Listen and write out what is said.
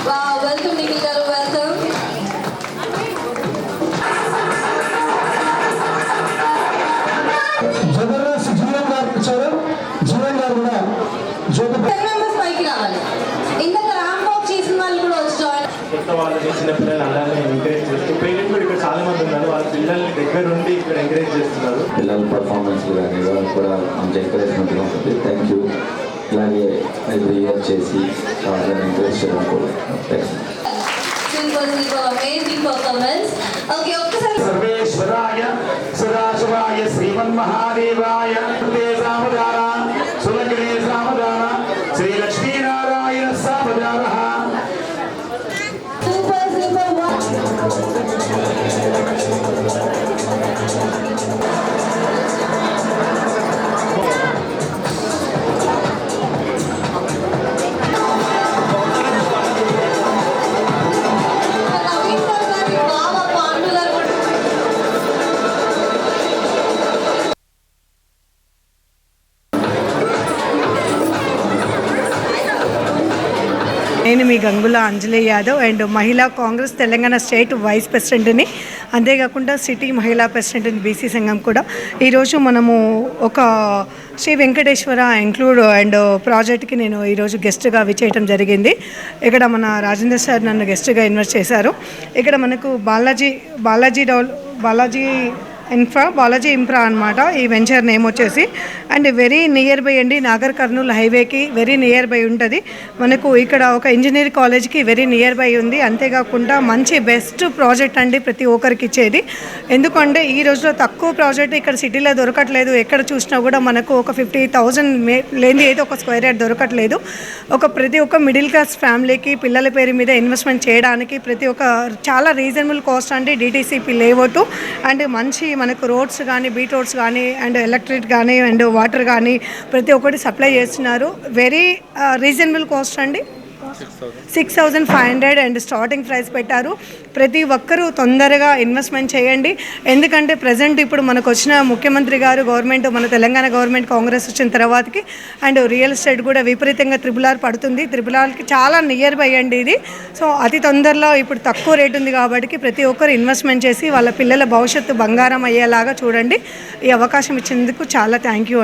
Welcome Nikhil గారు, welcome. Jabardasth Jeevan గారు వచ్చారు. జీవన్ గారు కూడా పైకి రావాలి. ఇందాక ర్యాంప్ వాక్ చేసిన వాళ్ళు కూడా వచ్చి జాయిన్. కొత్త వాళ్ళని చిన్న పిల్లలు అలానే ఎంకరేజ్ చేస్తూ పేరెంట్స్ కూడా ఇక్కడ చాలా మంది ఉన్నారు. వాళ్ళ పిల్లల్ని దగ్గర ఉండి ఇక్కడ ఎంకరేజ్ చేస్తున్నారు. పిల్లల పర్ఫార్మెన్స్ కానీ వాళ్ళకి కూడా మంచి ఎంకరేజ్మెంట్గా ఉంటుంది. Thank you. ఇలాగే ఎవ్రీ ఇయర్ చేసి వాళ్ళని ఎంకరేజ్ చేయడం కూడా అమేజింగ్ పర్ఫార్మెన్స్. ఓకే, ఒక్కసారి సర్వేశ్వరాయ సదాశివాయ శ్రీమన్మహాదేవాయ సామదాన సులగ్నే సామదాన శ్రీ లక్ష్మీనారాయణ సామదాన. Super super. నేను మీ Gangula Anjali Yadav and Mahila Congress Telangana state vice ప్రెసిడెంట్ని, అంతేకాకుండా సిటీ మహిళా ప్రెసిడెంట్ని బీసీ సంఘం కూడా. ఈరోజు మనము ఒక శ్రీ వెంకటేశ్వర ఇంక్లూడ్ అండ్ ప్రాజెక్ట్కి నేను ఈరోజు గెస్ట్గా విచ్చేయటం జరిగింది. ఇక్కడ మన రాజేందర్ సార్ నన్ను గెస్ట్గా ఇన్వైట్ చేశారు. ఇక్కడ మనకు బాలాజీ ఇంఫ్రా అనమాట ఈ వెంచర్ నేమ్ వచ్చేసి. అండ్ వెరీ నియర్ బై అండి, నాగర్ కర్నూల్ హైవేకి వెరీ నియర్ బై ఉంటుంది. మనకు ఇక్కడ ఒక ఇంజనీర్ కాలేజ్కి వెరీ నియర్ బై ఉంది. అంతేకాకుండా మంచి బెస్ట్ ప్రాజెక్ట్ అండి ప్రతి ఒక్కరికి ఇచ్చేది. ఎందుకంటే ఈ రోజులో తక్కువ ప్రాజెక్ట్ ఇక్కడ సిటీలో దొరకట్లేదు. ఎక్కడ చూసినా కూడా మనకు ఒక 50,000 లేని అయితే ఒక స్క్వేర్ యార్డ్ దొరకట్లేదు. ప్రతి ఒక్క మిడిల్ క్లాస్ ఫ్యామిలీకి పిల్లల పేరు మీద ఇన్వెస్ట్మెంట్ చేయడానికి ప్రతి ఒక్క చాలా రీజనబుల్ కాస్ట్ అండి. డిటీసీపీ లేఅవుట్ అండ్ మంచి మనకు రోడ్స్ కానీ, బీట్ రోడ్స్ కానీ అండ్ ఎలక్ట్రిక్ కానీ అండ్ వాటర్ కానీ ప్రతి ఒక్కటి సప్లై చేస్తున్నారు. వెరీ రీజనబుల్ కాస్ట్ అండి. 6,500 అండ్ స్టార్టింగ్ ప్రైస్ పెట్టారు. ప్రతి ఒక్కరూ తొందరగా ఇన్వెస్ట్మెంట్ చేయండి. ఎందుకంటే ప్రజెంట్ ఇప్పుడు మనకు వచ్చిన ముఖ్యమంత్రి గారు గవర్నమెంట్, మన తెలంగాణ గవర్నమెంట్ కాంగ్రెస్ వచ్చిన తర్వాతకి అండ్ రియల్ ఎస్టేట్ కూడా విపరీతంగా RRR పడుతుంది. RRRకి చాలా నియర్ బై అండి ఇది. సో అతి తొందరలో ఇప్పుడు తక్కువ రేటు ఉంది కాబట్టి ప్రతి ఒక్కరు ఇన్వెస్ట్మెంట్ చేసి వాళ్ళ పిల్లల భవిష్యత్తు బంగారం అయ్యేలాగా చూడండి. ఈ అవకాశం ఇచ్చినందుకు చాలా థ్యాంక్ యూ అండి.